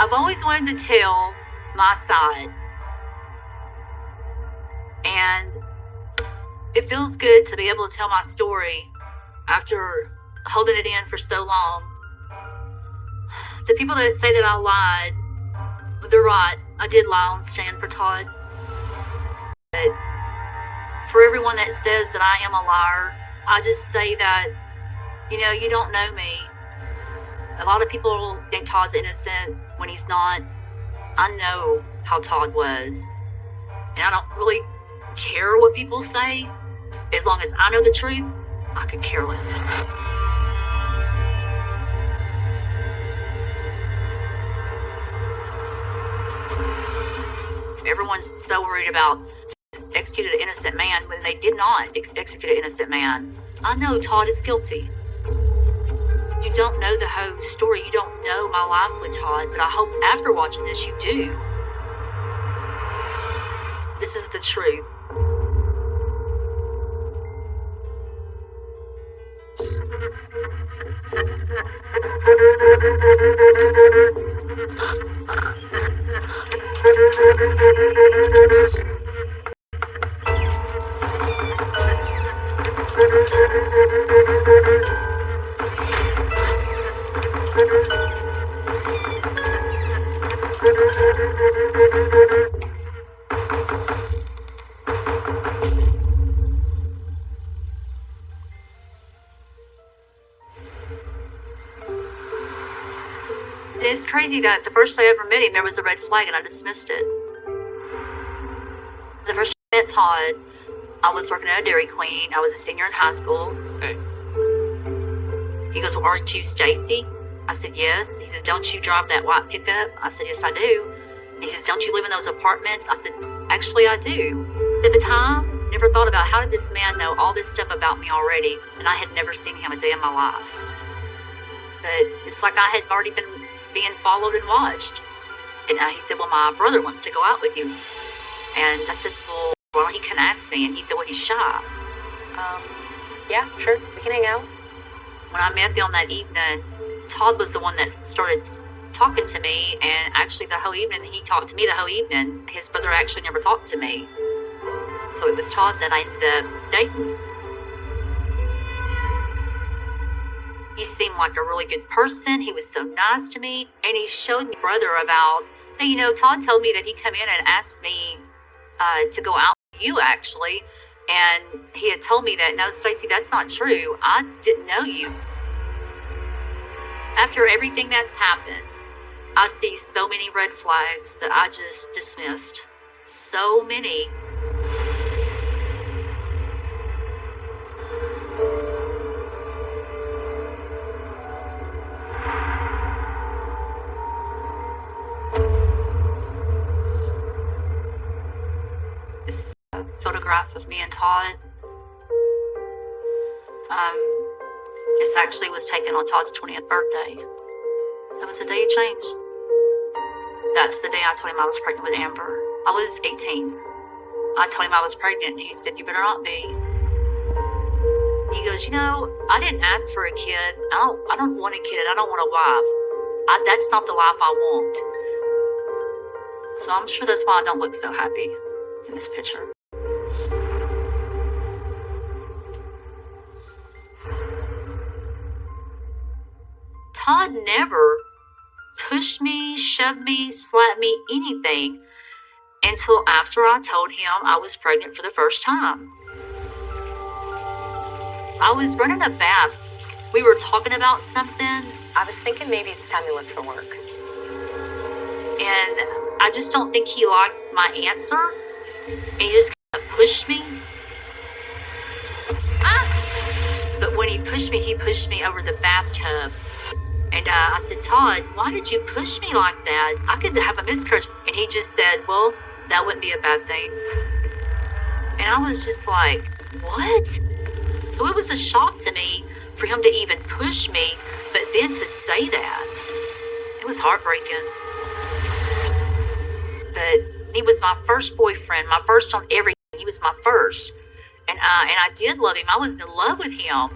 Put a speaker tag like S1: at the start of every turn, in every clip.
S1: I've always wanted to tell my side. And it feels good to be able to tell my story after holding it in for so long. The people that say that I lied, they're right. I did lie on stand for Todd. But for everyone that says that I am a liar, I just say that, you don't know me. A lot of people think Todd's innocent when he's not. I know how Todd was. And I don't really care what people say. As long as I know the truth, I could care less. Everyone's so worried about executed an innocent man when they did not execute an innocent man. I know Todd is guilty. You don't know the whole story. You don't know my life with Todd, but I hope after watching this you do. This is the truth. It's crazy that the first day I ever met him, there was a red flag and I dismissed it. The first time I met Todd, I was working at a Dairy Queen. I was a senior in high school.
S2: Hey.
S1: He goes, well, aren't you Stacy? I said, yes. He says, don't you drive that white pickup? I said, yes, I do. He says, don't you live in those apartments? I said, actually, I do. At the time, never thought about how did this man know all this stuff about me already, and I had never seen him a day in my life. But it's like I had already been being followed and watched. And he said, well, my brother wants to go out with you. And I said, well, why don't he come ask me? And he said, well, he's shy.
S2: Yeah, sure. We can hang out.
S1: When I met them that evening, Todd was the one that started talking to me. And actually the whole evening, he talked to me the whole evening. His brother actually never talked to me. So it was Todd that I ended up dating. He seemed like a really good person. He was so nice to me. And he showed me brother about, hey, Todd told me that he come in and asked me to go out with you, actually. And he had told me that, no, Stacy, that's not true. I didn't know you. After everything that's happened, I see so many red flags that I just dismissed. So many. Photograph of me and Todd. This actually was taken on Todd's 20th birthday. That was the day he changed. That's the day I told him I was pregnant with Amber. I was 18. I told him I was pregnant. He said, you better not be. He goes, I didn't ask for a kid. I don't want a kid. I don't want a wife. That's not the life I want. So I'm sure that's why I don't look so happy in this picture. Todd never pushed me, shoved me, slapped me, anything until after I told him I was pregnant for the first time. I was running a bath. We were talking about something.
S2: I was thinking maybe it's time to look for work.
S1: And I just don't think he liked my answer. And he just kind of pushed me. But when he pushed me over the bathtub. And I said, Todd, why did you push me like that? I could have a miscarriage. And he just said, well, that wouldn't be a bad thing. And I was just like, what? So it was a shock to me for him to even push me, but then to say that. It was heartbreaking. But he was my first boyfriend, my first on everything. He was my first. And I did love him. I was in love with him.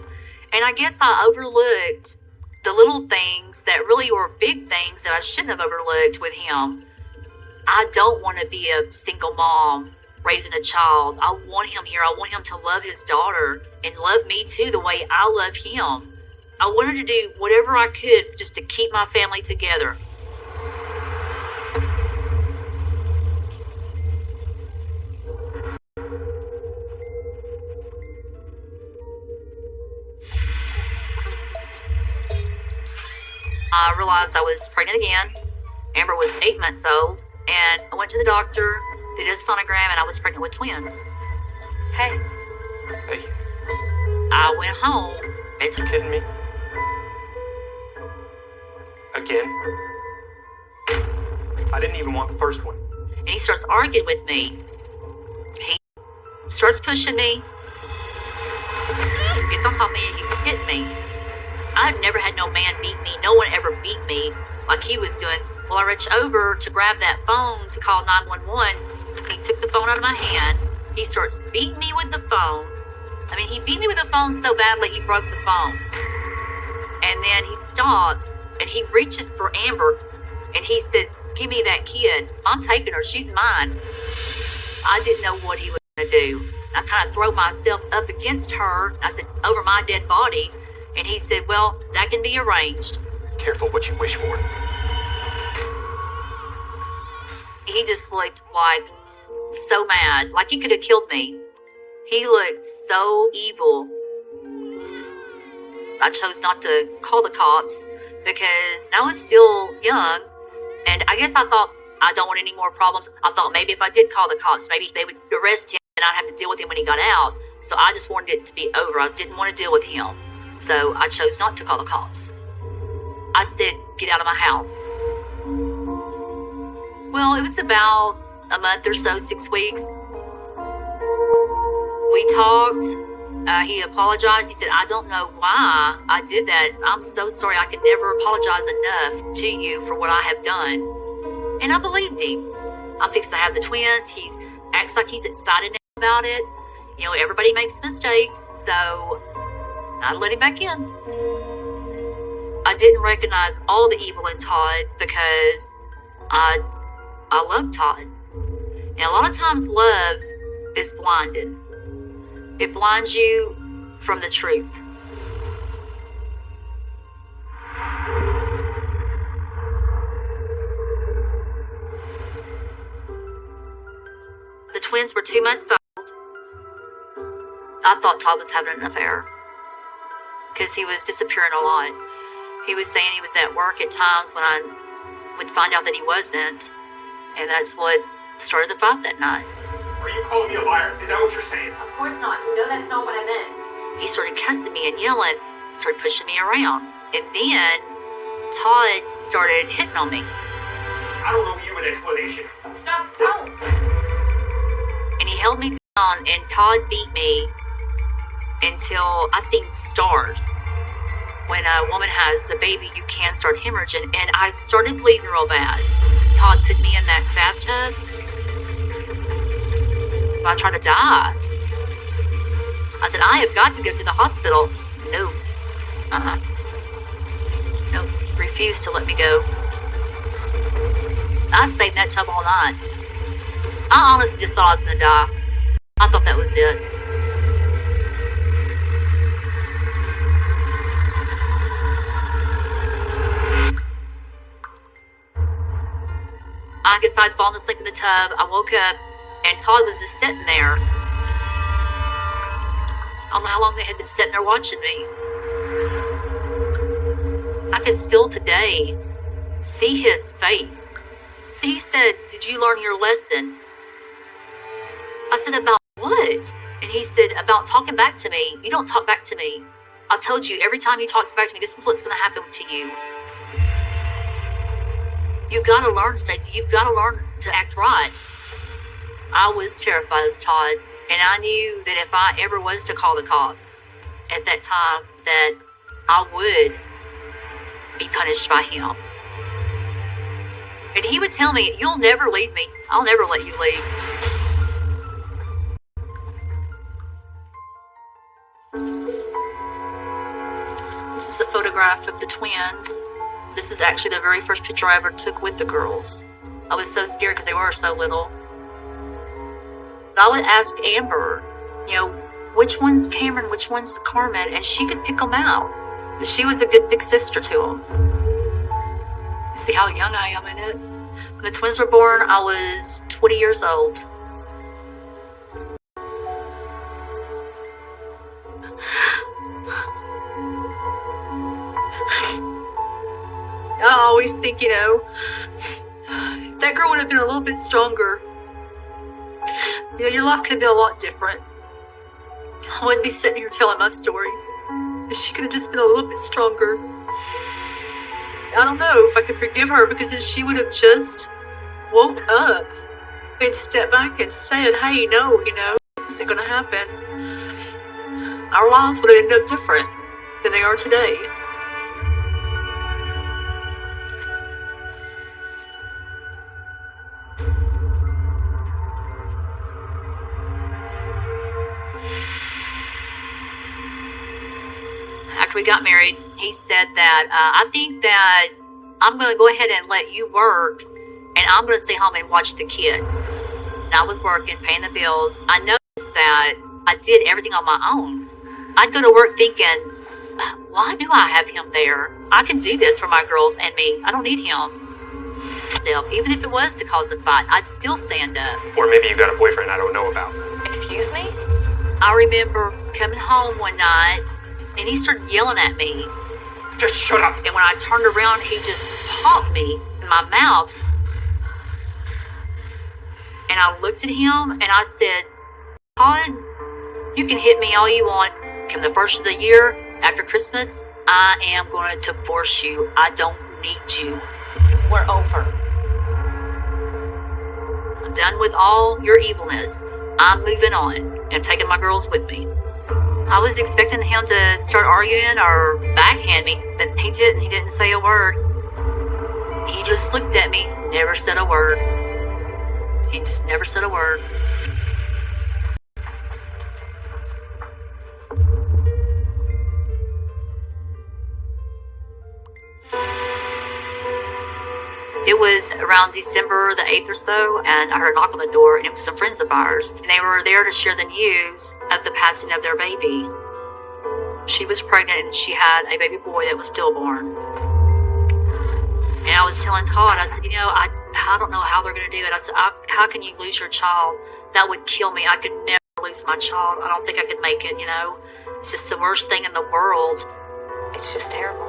S1: And I guess I overlooked the little things that really were big things that I shouldn't have overlooked with him. I don't want to be a single mom raising a child. I want him here. I want him to love his daughter and love me too the way I love him. I wanted to do whatever I could just to keep my family together. I realized I was pregnant again. Amber was 8 months old, and I went to the doctor, did a sonogram, and I was pregnant with twins.
S2: Hey.
S3: Hey,
S1: I went home and
S3: you kidding me? Again? I didn't even want the first one.
S1: and he starts arguing with me. He starts pushing me. He gets on top of me and he's hitting me. I've never had no man beat me. No one ever beat me like he was doing. Well, I reached over to grab that phone to call 911. He took the phone out of my hand. He starts beating me with the phone. I mean, he beat me with the phone so badly he broke the phone. And then he stops and he reaches for Amber and he says, "Give me that kid. I'm taking her. She's mine." I didn't know what he was going to do. I kind of throw myself up against her. I said, "Over my dead body." And he said, "Well, that can be arranged."
S3: Careful what you wish for.
S1: He just looked like so mad, like he could have killed me. He looked so evil. I chose not to call the cops because I was still young. And I guess I thought I don't want any more problems. I thought maybe if I did call the cops, maybe they would arrest him and I'd have to deal with him when he got out. So I just wanted it to be over. I didn't want to deal with him. So I chose not to call the cops. I said, "Get out of my house." Well, it was about a month or so, 6 weeks. We talked. He apologized. He said, "I don't know why I did that. I'm so sorry. I can never apologize enough to you for what I have done." And I believed him. I'm fixing to have the twins. He acts like he's excited about it. You know, everybody makes mistakes, so I let him back in. I didn't recognize all the evil in Todd because I love Todd. And a lot of times love is blinded. It blinds you from the truth. The twins were 2 months old. I thought Todd was having an affair because he was disappearing a lot. He was saying he was at work at times when I would find out that he wasn't. And that's what started the fight that night.
S3: Are you calling me a liar? Is that what you're saying?
S2: Of course not. You know that's not what I meant.
S1: He started cussing me and yelling, started pushing me around. And then Todd started hitting on me.
S3: I don't owe you an explanation.
S2: Stop, don't!
S1: And he held me down and Todd beat me until I seen stars. When a woman has a baby, you can start hemorrhaging. And I started bleeding real bad. Todd put me in that bathtub. I tried to die. I said, "I have got to go to the hospital." No. No. Refused to let me go. I stayed in that tub all night. I honestly just thought I was going to die. I thought that was it. I decided to fall asleep in the tub. I woke up and Todd was just sitting there. I don't know how long they had been sitting there watching me. I can still today see his face. He said, "Did you learn your lesson?" I said, "About what?" And he said, "About talking back to me. You don't talk back to me. I told you every time you talk back to me, this is what's going to happen to you. You've got to learn, Stacey. You've got to learn to act right." I was terrified of Todd, and I knew that if I ever was to call the cops at that time, that I would be punished by him. And he would tell me, "You'll never leave me. I'll never let you leave." This is a photograph of the twins. This is actually the very first picture I ever took with the girls. I was so scared because they were so little. But I would ask Amber, which one's Cameron, which one's Carmen, and she could pick them out. She was a good big sister to them. See how young I am in it? When the twins were born, I was 20 years old. I always think, if that girl would have been a little bit stronger, your life could have been a lot different. I wouldn't be sitting here telling my story. She could have just been a little bit stronger. I don't know if I could forgive her, because if she would have just woke up and stepped back and said, hey, no, this isn't going to happen, our lives would have ended up different than they are today. After we got married, he said that, I think that I'm going to go ahead and let you work, and I'm going to stay home and watch the kids. And I was working, paying the bills. I noticed that I did everything on my own. I'd go to work thinking, why do I have him there? I can do this for my girls and me. I don't need him. Even if it was to cause a fight, I'd still stand up.
S3: Or maybe you got a boyfriend I don't know about.
S2: Excuse me?
S1: I remember coming home one night, and he started yelling at me.
S3: Just shut up.
S1: And when I turned around, he just popped me in my mouth. And I looked at him and I said, Todd, you can hit me all you want. Come the first of the year, after Christmas, I am going to divorce you. I don't need you.
S2: We're over.
S1: I'm done with all your evilness. I'm moving on and taking my girls with me. I was expecting him to start arguing or backhand me, but he didn't. He didn't say a word. He just looked at me, never said a word. He just never said a word. It was around December the 8th or so, and I heard a knock on the door, and it was some friends of ours, and they were there to share the news of the passing of their baby. She was pregnant, and she had a baby boy that was stillborn. And I was telling Todd, I said, I don't know how they're going to do it. I said, how can you lose your child? That would kill me. I could never lose my child. I don't think I could make it, It's just the worst thing in the world.
S2: It's just terrible.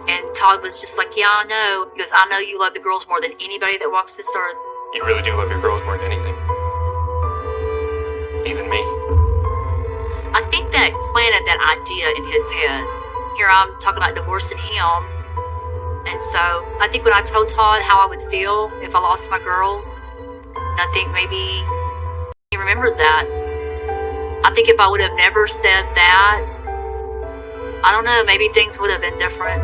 S1: And Todd was just like, yeah, I know, because I know you love the girls more than anybody that walks this earth.
S3: You really do love your girls more than anything. Even me.
S1: I think that planted that idea in his head. Here I'm talking about divorcing him. And so I think when I told Todd how I would feel if I lost my girls, I think maybe he remembered that. I think if I would have never said that, I don't know, maybe things would have been different.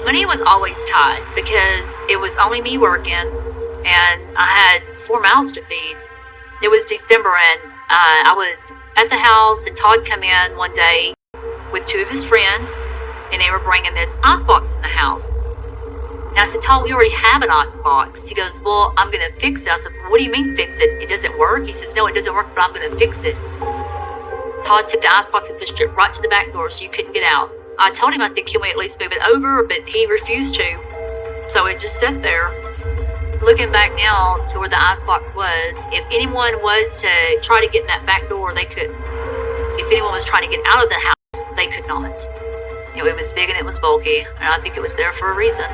S1: Money was always tight because it was only me working and I had 4 mouths to feed. It was December and I was at the house and Todd came in one day with 2 of his friends and they were bringing this icebox in the house. And I said, Todd, we already have an icebox. He goes, well, I'm going to fix it. I said, what do you mean fix it? It doesn't work? He says, no, it doesn't work, but I'm going to fix it. Todd took the icebox and pushed it right to the back door so you couldn't get out. I told him, I said, can we at least move it over? But he refused to. So it just sat there. Looking back now to where the icebox was, if anyone was to try to get in that back door, they couldn't. If anyone was trying to get out of the house, they could not. It was big and it was bulky, and I think it was there for a reason.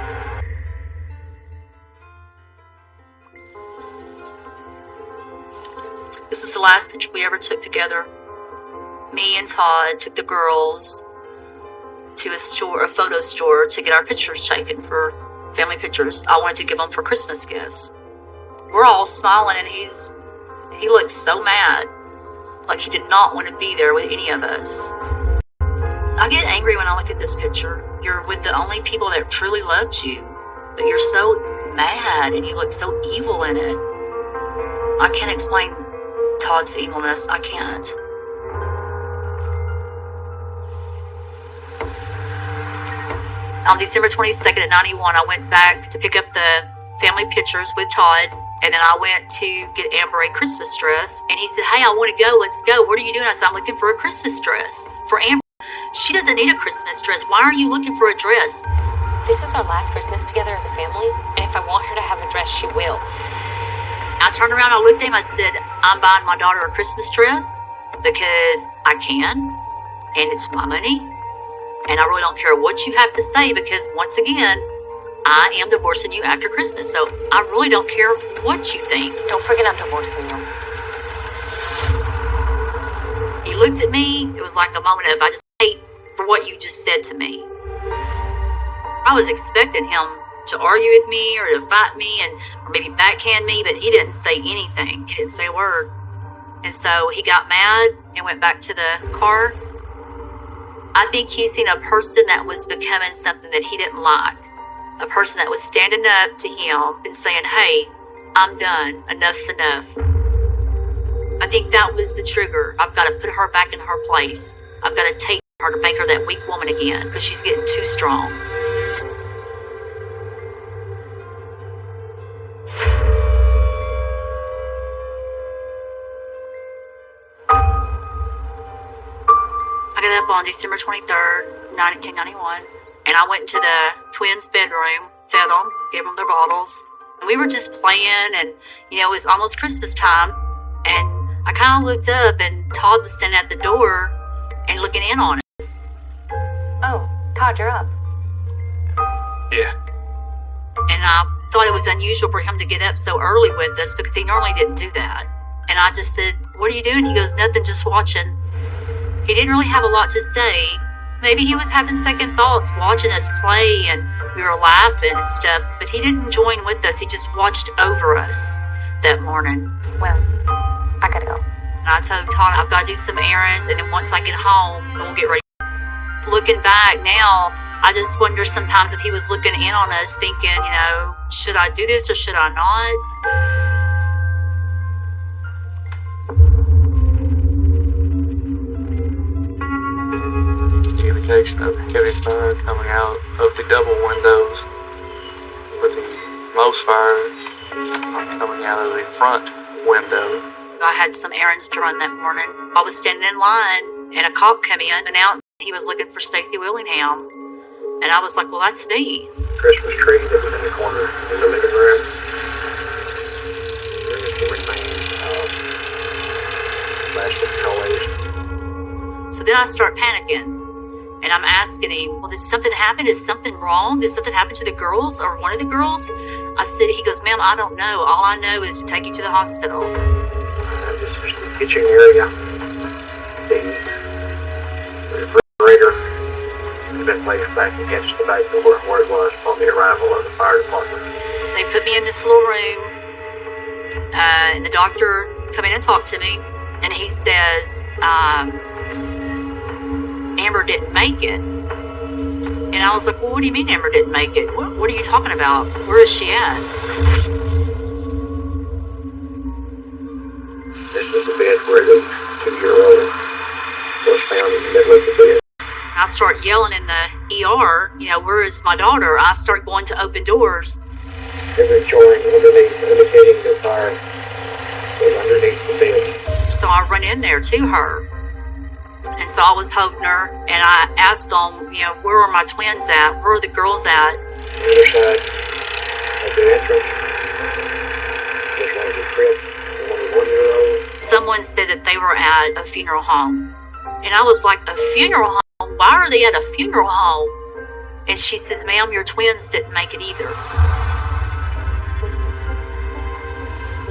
S1: This is the last picture we ever took together. Me and Todd took the girls to a photo store to get our pictures taken for family pictures. I wanted to give them for Christmas gifts. We're all smiling and he looked so mad, like he did not want to be there with any of us. I get angry when I look at this picture. You're with the only people that truly loved you, but you're so mad. bad and you look so evil in it. I can't explain Todd's evilness. I can't. On December 22nd at 91, I went back to pick up the family pictures with Todd, and then I went to get Amber a Christmas dress, and he said, hey, I want to go, let's go. What are you doing? I said, I'm looking for a Christmas dress for Amber. She doesn't need a Christmas dress. Why are you looking for a dress?
S2: This is our last Christmas together as a family, and if I want her to have a dress, she will.
S1: I turned around, I looked at him, I said, I'm buying my daughter a Christmas dress because I can, and it's my money, and I really don't care what you have to say because, once again, I am divorcing you after Christmas, so I really don't care what you think.
S2: Don't forget I'm divorcing you.
S1: He looked at me, it was like a moment of, I just hate for what you just said to me. I was expecting him to argue with me or to fight me or maybe backhand me, but he didn't say anything. He didn't say a word. And so he got mad and went back to the car. I think he's seen a person that was becoming something that he didn't like. A person that was standing up to him and saying, hey, I'm done. Enough's enough. I think that was the trigger. I've got to put her back in her place. I've got to take her to make her that weak woman again because she's getting too strong. I got up on December 23rd, 1991, and I went to the twins' bedroom, fed them, gave them their bottles. And we were just playing, and, it was almost Christmas time, and I kind of looked up, and Todd was standing at the door and looking in on us.
S2: Oh, Todd, you're up.
S3: Yeah.
S1: And I thought it was unusual for him to get up so early with us because he normally didn't do that. And I just said, what are you doing? He goes, nothing, just watching. He didn't really have a lot to say. Maybe he was having second thoughts watching us play and we were laughing and stuff, but he didn't join with us. He just watched over us that morning.
S2: Well, I gotta go.
S1: And I told Todd, I've got to do some errands, and then once I get home, we'll get ready. Looking back now, I just wonder sometimes if he was looking in on us thinking, should I do this or should I not?
S4: Communication of heavy fire coming out of the double windows, with the most fire coming out of the front window.
S1: I had some errands to run that morning. I was standing in line, and a cop came in, announced he was looking for Stacy Willingham. And I was like, well, that's me.
S5: Christmas tree that was in the corner in the living room. There is the remains of last colors.
S1: So then I start panicking. And I'm asking him, well, did something happen? Is something wrong? Did something happen to the girls or one of the girls? I said, he goes, ma'am, I don't know. All I know is to take you to the hospital.
S5: This is the kitchen area. The refrigerator has been placed back against the back door where it was upon the arrival of the fire department.
S1: They put me in this little room, and the doctor come in and talked to me, and he says, Amber didn't make it. And I was like, well, what do you mean Amber didn't make it? What are you talking about? Where is she at?
S5: This is the bed where the 2-year-old was found in the middle of the bed.
S1: I start yelling in the ER, where is my daughter? I start going to open doors.
S5: Every joint underneath, indicating the fire was underneath the bed.
S1: So I run in there to her. And so I was holding her, and I asked them, where are my twins at? Where are the girls at?
S5: On the other side of the entrance was one of the cribs, and one of the 1-year-old.
S1: Someone said that they were at a funeral home. And I was like, a funeral home? Why are they at a funeral home? And she says, ma'am, your twins didn't make it either.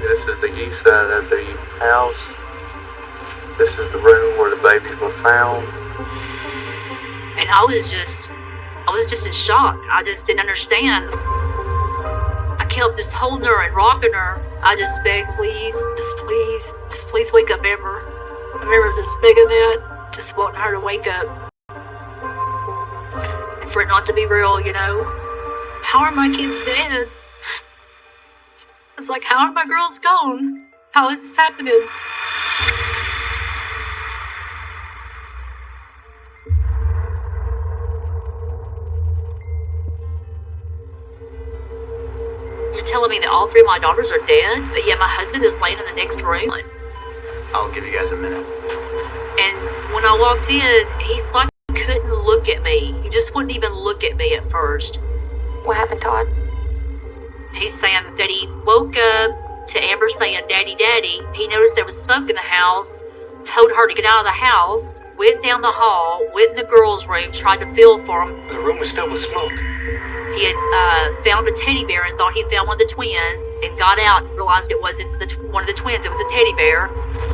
S4: This is the east side of the house. This is the room where the babies were found.
S1: And I was just in shock. I just didn't understand. I kept just holding her and rocking her. I just begged, please wake up, Amber. I remember just begging that, just wanting her to wake up. And for it not to be real, How are my kids dead? was like, how are my girls gone? How is this happening? You're telling me that all 3 of my daughters are dead, but yet my husband is laying in the next room?
S5: I'll give you guys a minute.
S1: And when I walked in, he's like, couldn't look at me. He just wouldn't even look at me at first.
S2: What happened, Todd?
S1: He's saying that he woke up to Amber saying, Daddy, Daddy. He noticed there was smoke in the house, told her to get out of the house, went down the hall, went in the girls' room, tried to feel for him.
S3: The room was filled with smoke.
S1: He had found a teddy bear and thought he found one of the twins, and got out and realized it wasn't one of the twins, it was a teddy bear.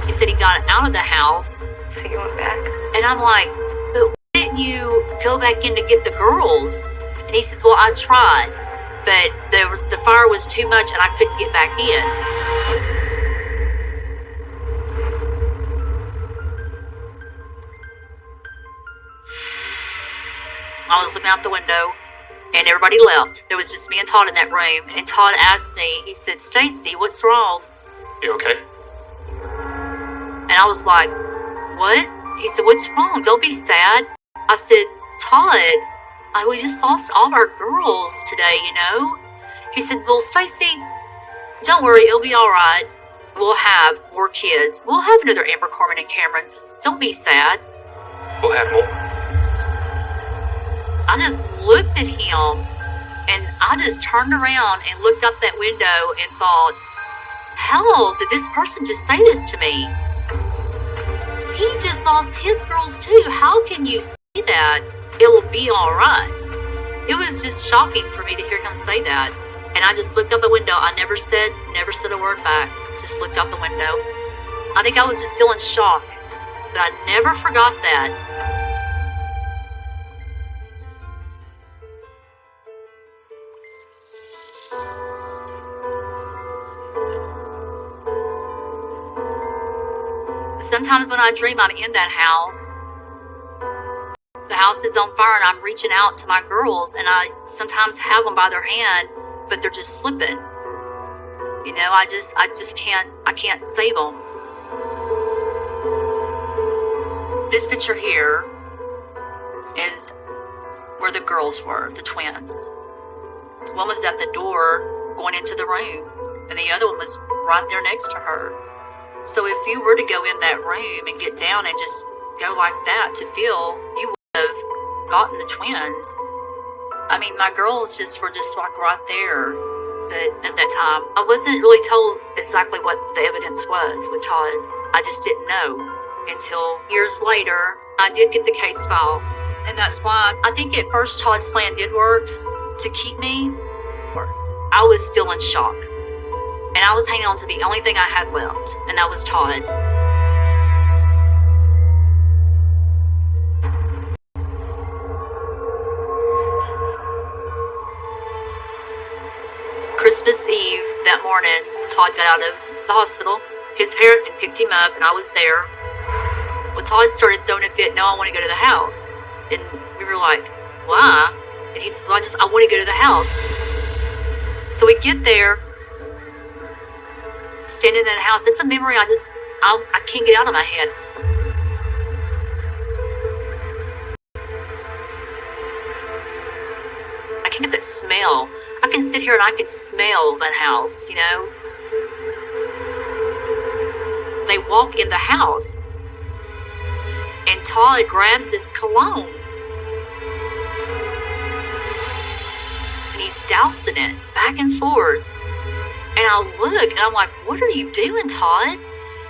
S1: He said he got out of the house.
S2: So you went back?
S1: And I'm like, but why didn't you go back in to get the girls? And he says, well, I tried, but the fire was too much and I couldn't get back in. I was looking out the window and everybody left. There was just me and Todd in that room. And Todd asked me, he said, Stacy, what's wrong?
S3: You okay?
S1: And I was like, what? He said, what's wrong? Don't be sad. I said, Todd, we just lost all of our girls today, you know? He said, well, Stacy, don't worry, it'll be all right. We'll have more kids. We'll have another Amber, Carmen, and Cameron. Don't be sad.
S3: We'll have more.
S1: I just looked at him, and I just turned around and looked out that window and thought, how did this person just say this to me? He just lost his girls too. How can you say that? It'll be all right. It was just shocking for me to hear him say that. And I just looked out the window. I never said a word back. Just looked out the window. I think I was just still in shock. But I never forgot that. Sometimes when I dream I'm in that house, the house is on fire and I'm reaching out to my girls and I sometimes have them by their hand, but they're just slipping. You know, I can't save them. This picture here is where the girls were, the twins. One was at the door going into the room and the other one was right there next to her. So if you were to go in that room and get down and just go like that to feel, you would have gotten the twins. I mean, my girls were just like right there. But at that time, I wasn't really told exactly what the evidence was with Todd. I just didn't know until years later, I did get the case file. And that's why I think at first Todd's plan did work to keep me. I was still in shock. And I was hanging on to the only thing I had left, and that was Todd. Christmas Eve, that morning, Todd got out of the hospital. His parents had picked him up, and I was there. Well, Todd started throwing a fit, no, I want to go to the house. And we were like, why? And he says, well, I want to go to the house. So we get there. Standing in that house, it's a memory I can't get out of my head. I can't get that smell. I can sit here and I can smell that house, you know. They walk in the house and Todd grabs this cologne and he's dousing it back and forth. And I look, and I'm like, what are you doing, Todd?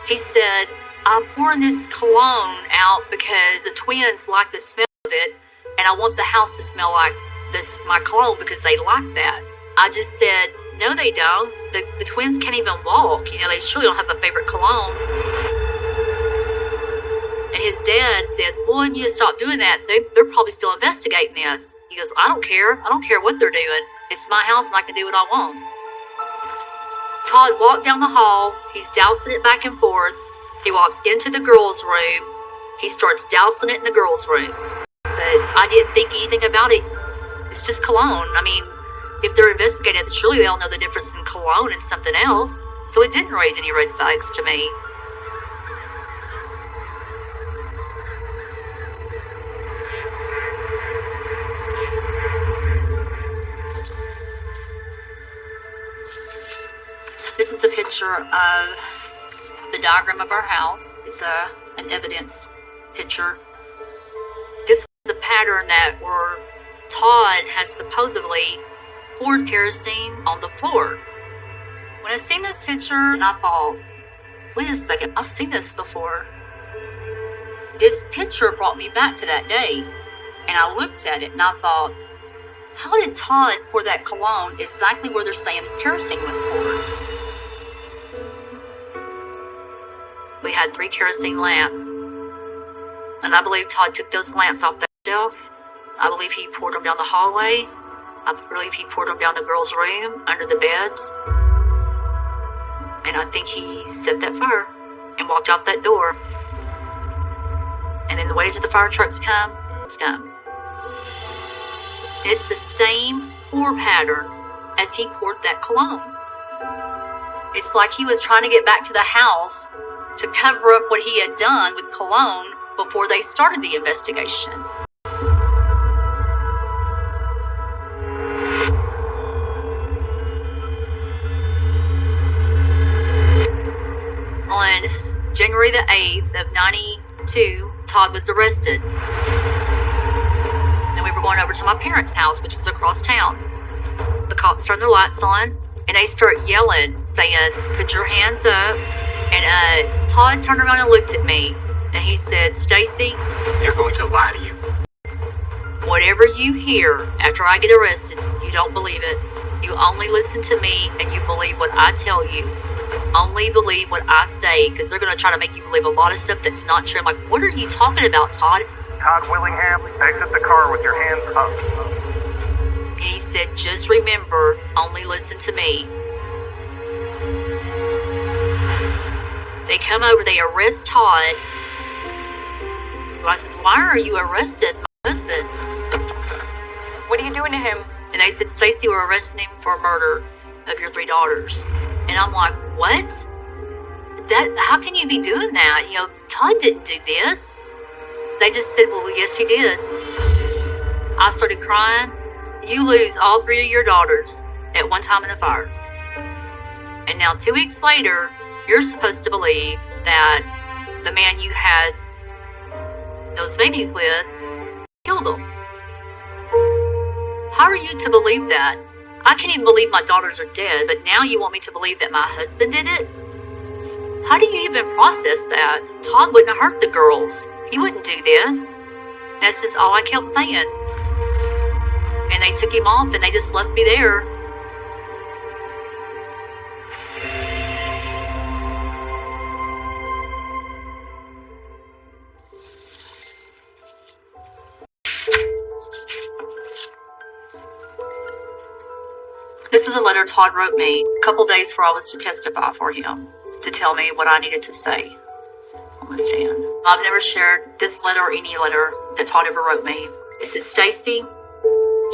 S1: He said, I'm pouring this cologne out because the twins like the smell of it, and I want the house to smell like my cologne because they like that. I just said, no, they don't. The twins can't even walk. You know, they surely don't have a favorite cologne. And his dad says, boy, you stop doing that. They're probably still investigating this. He goes, I don't care. I don't care what they're doing. It's my house, and I can do what I want. Todd walked down the hall. He's dousing it back and forth. He walks into the girls' room. He starts dousing it in the girls' room. But I didn't think anything about it. It's just cologne. I mean, if they're investigating it, surely they'll know the difference in cologne and something else. So it didn't raise any red flags to me. This is a picture of the diagram of our house. It's an evidence picture. This was the pattern that where Todd has supposedly poured kerosene on the floor. When I seen this picture, I thought, wait a second, I've seen this before. This picture brought me back to that day, and I looked at it and I thought, how did Todd pour that cologne exactly where they're saying kerosene was poured? We had 3 kerosene lamps, and I believe Todd took those lamps off that shelf. I believe he poured them down the hallway. I believe he poured them down the girls' room, under the beds. And I think he set that fire and walked out that door. And then waited till the fire trucks come. It's done. It's the same pour pattern as he poured that cologne. It's like he was trying to get back to the house to cover up what he had done with cologne before they started the investigation. On January the 8th of 92, Todd was arrested. And we were going over to my parents' house, which was across town. The cops turned their lights on, and they start yelling, saying, "Put your hands up." And Todd turned around and looked at me, and he said, "Stacy,
S3: They're going to lie to you.
S1: whatever you hear after I get arrested, you don't believe it. You only listen to me, and you believe what I tell you. Only believe what I say, because they're going to try to make you believe a lot of stuff that's not true." I'm like, what are you talking about, Todd?
S5: Todd Willingham, exit the car with your hands up.
S1: And he said, "Just remember, only listen to me." They come over, they arrest Todd. Well, I says, "Why are you arresting my husband?"
S2: What are you doing to him?
S1: And they said, "Stacy, we're arresting him for murder of your 3 daughters." And I'm like, what? How can you be doing that? You know, Todd didn't do this. They just said, "Well, yes, he did." I started crying. You lose all 3 of your daughters at one time in the fire. And now 2 weeks later, you're supposed to believe that the man you had those babies with killed them. How are you to believe that? I can't even believe my daughters are dead, but now you want me to believe that my husband did it? How do you even process that? Todd wouldn't have hurt the girls. He wouldn't do this. That's just all I kept saying. And they took him off and they just left me there. This is a letter Todd wrote me a couple days before I was to testify for him, to tell me what I needed to say on the stand. I've never shared this letter or any letter that Todd ever wrote me. It says, "Stacy,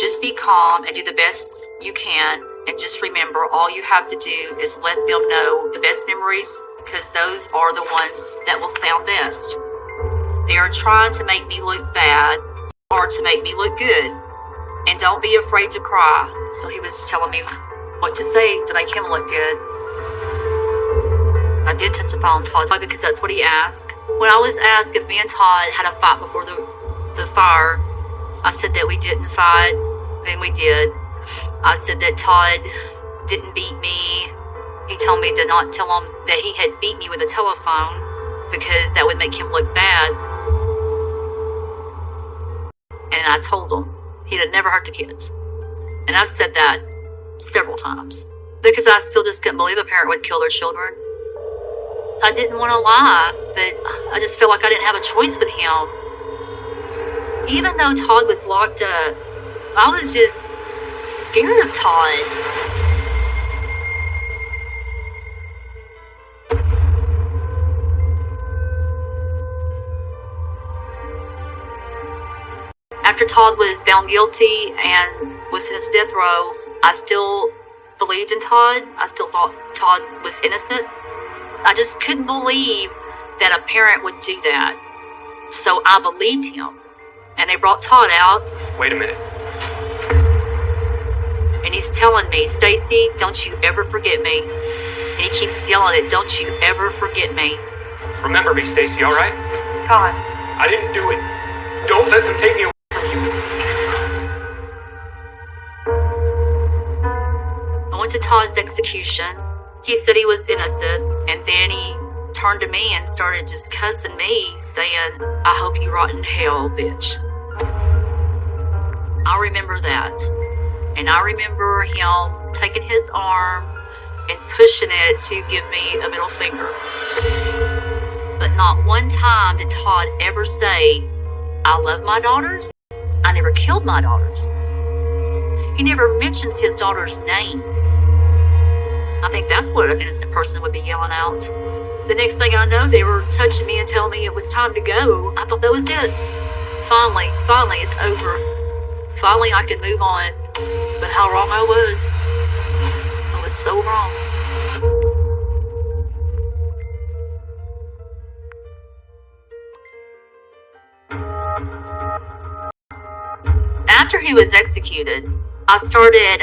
S1: just be calm and do the best you can, and just remember, all you have to do is let them know the best memories, because those are the ones that will sound best. They are trying to make me look bad or to make me look good. And don't be afraid to cry." So he was telling me what to say to make him look good. I did testify on Todd's side because that's what he asked. When I was asked if me and Todd had a fight before the fire, I said that we didn't fight, and we did. I said that Todd didn't beat me. He told me to not tell him that he had beat me with a telephone because that would make him look bad. And I told him he had never hurt the kids. And I've said that several times because I still just couldn't believe a parent would kill their children. I didn't want to lie, but I just felt like I didn't have a choice with him. Even though Todd was locked up, I was just scared of Todd. After Todd was found guilty and was sentenced to death row, I still believed in Todd. I still thought Todd was innocent. I just couldn't believe that a parent would do that. So I believed him. And they brought Todd out,
S3: Wait a minute.
S1: and he's telling me, Stacy, don't you ever forget me. And he keeps yelling it, don't you ever forget me.
S3: Remember me, Stacy, all right?
S1: Todd.
S3: I didn't do it. Don't let them take me away from you.
S1: I went to Todd's execution. He said he was innocent, and then he turned to me and started just cussing me, saying, I hope you rot in hell, bitch. I remember that. And I remember him taking his arm and pushing it to give me a middle finger. But not one time did Todd ever say, I love my daughters. I never killed my daughters. He never mentions his daughters' names. I think that's what an innocent person would be yelling out. The next thing I know, they were touching me and telling me it was time to go. I thought that was it. Finally, it's over. Finally, I could move on. But how wrong I was. I was so wrong. After he was executed, I started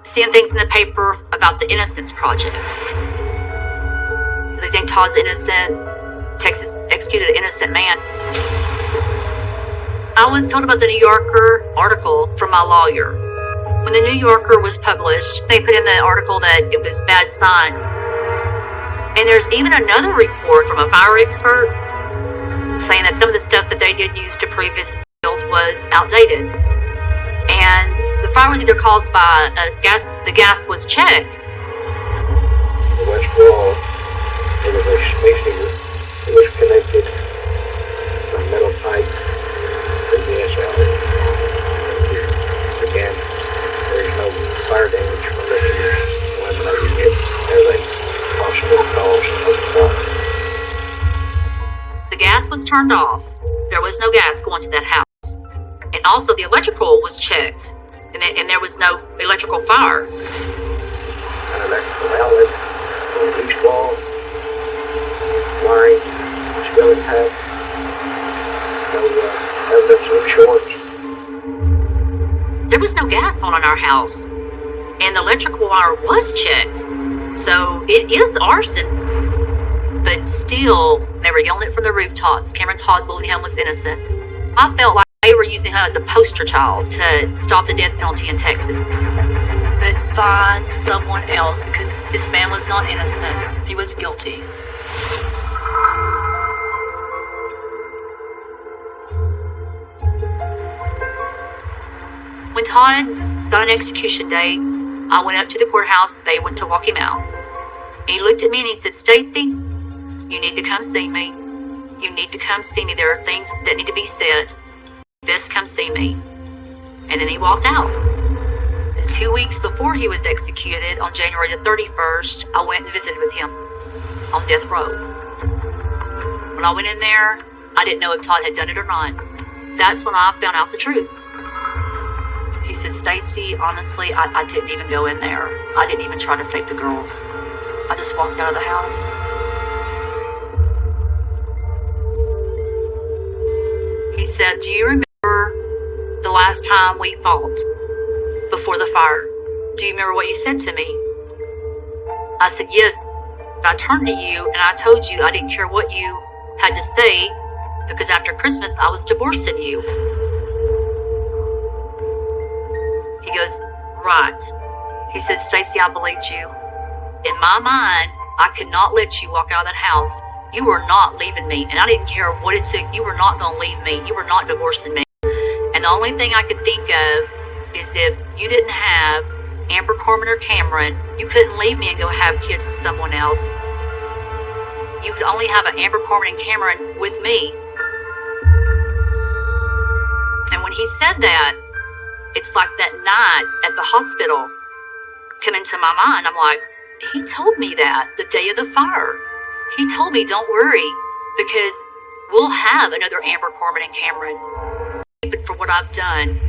S1: seeing things in the paper about the Innocence Project. They think Todd's innocent. Texas executed an innocent man. I was told about the New Yorker article from my lawyer. When the New Yorker was published, they put in the article that it was bad science. And there's even another report from a fire expert saying that some of the stuff that they did use to prove his guilt was outdated. And the fire was either caused by the gas was checked.
S5: The west wall, there was a space heater that was connected to a metal pipe to the gas outlet. Again, there's no fire damage from the heater, eliminating it as a possible cause of the fire.
S1: The gas was turned off. There was no gas going to that house. And also the electrical was checked. And there was no electrical fire.
S5: An electrical outlet on the east wall, wiring, still intact, no evidence of shorts.
S1: There was no gas on in our house. And the electrical wire was checked. So it is arson. But still, they were yelling it from the rooftops. Cameron Todd Willingham was innocent. I felt like they were using her as a poster child to stop the death penalty in Texas. But find someone else, because this man was not innocent. He was guilty. When Todd got an execution date, I went up to the courthouse. They went to walk him out. He looked at me and he said, Stacy, you need to come see me. You need to come see me. There are things that need to be said. Best come see me. And then he walked out. And 2 weeks before he was executed, on January the 31st, I went and visited with him on death row. When I went in there, I didn't know if Todd had done it or not. That's when I found out the truth. He said, Stacy, honestly, I didn't even go in there. I didn't even try to save the girls. I just walked out of the house. He said, do you remember the last time we fought before the fire? Do you remember what you said to me? I said, yes. I turned to you and I told you I didn't care what you had to say because after Christmas I was divorcing you. He goes, right. He said, Stacy, I believed you. In my mind, I could not let you walk out of that house. You were not leaving me, and I didn't care what it took. You were not going to leave me. You were not divorcing me. And the only thing I could think of is if you didn't have Amber Corman or Cameron, you couldn't leave me and go have kids with someone else. You could only have an Amber Corman and Cameron with me. And when he said that, it's like that night at the hospital come into my mind. I'm like, he told me that the day of the fire. He told me, don't worry, because we'll have another Amber Corman and Cameron. But for what I've done.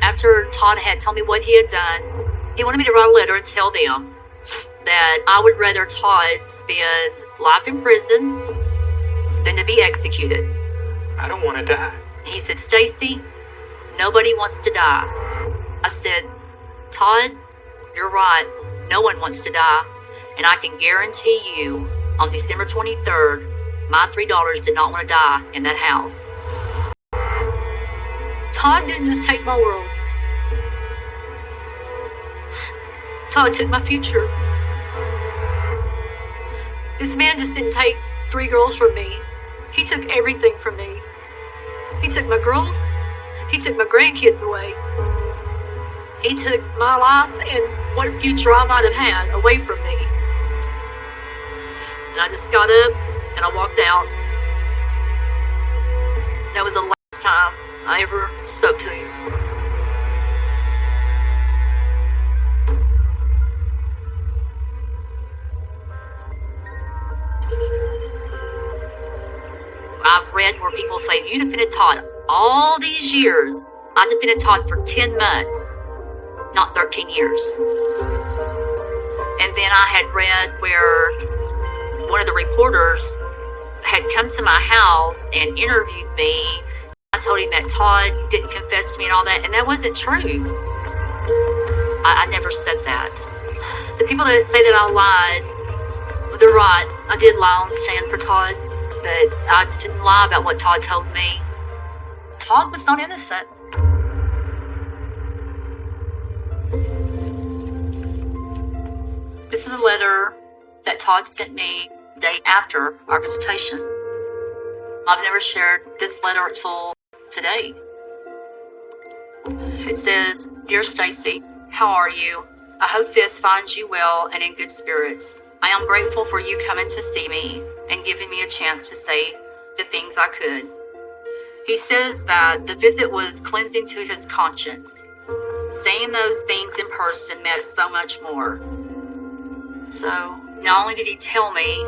S1: after Todd had told me what he had done, he wanted me to write a letter and tell them that I would rather Todd spend life in prison than to be executed.
S3: I don't want to die.
S1: He said, Stacy, nobody wants to die. I said, Todd, you're right. No one wants to die. And I can guarantee you, on December 23rd, my three daughters did not want to die in that house. Todd didn't just take my world. Todd took my future. This man just didn't take 3 girls from me. He took everything from me. He took my girls. He took my grandkids away. He took my life and what future I might have had away from me. And I just got up and I walked out. That was the last time I ever spoke to him. I've read where people say, you defended Todd all these years. I defended Todd for 10 months, not 13 years. And then I had read where one of the reporters had come to my house and interviewed me. I told him that Todd didn't confess to me and all that, and that wasn't true. I never said that. The people that say that I lied, they're right. I did lie on stand for Todd, but I didn't lie about what Todd told me. Todd was not innocent. This is a letter that Todd sent me the day after our visitation. I've never shared this letter until today. It says, Dear Stacy, how are you? I hope this finds you well and in good spirits. I am grateful for you coming to see me and giving me a chance to say the things I could. He says that the visit was cleansing to his conscience. Saying those things in person meant so much more. So, not only did he tell me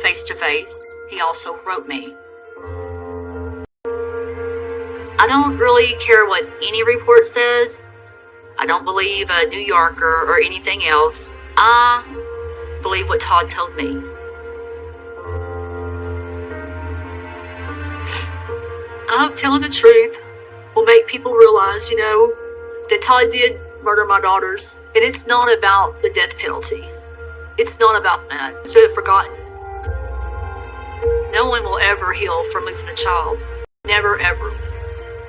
S1: face to face, he also wrote me. I don't really care what any report says. I don't believe a New Yorker or anything else. I believe what Todd told me. I hope telling the truth will make people realize, that Todd did murder my daughters. And it's not about the death penalty. It's not about that. It's really forgotten. No one will ever heal from losing a child. Never, ever.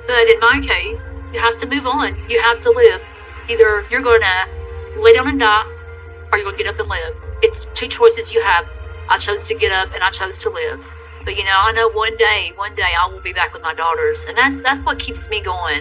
S1: But in my case, you have to move on. You have to live. Either you're going to lay down and die, or you're going to get up and live. It's 2 choices you have. I chose to get up and I chose to live. But I know one day I will be back with my daughters. And that's what keeps me going.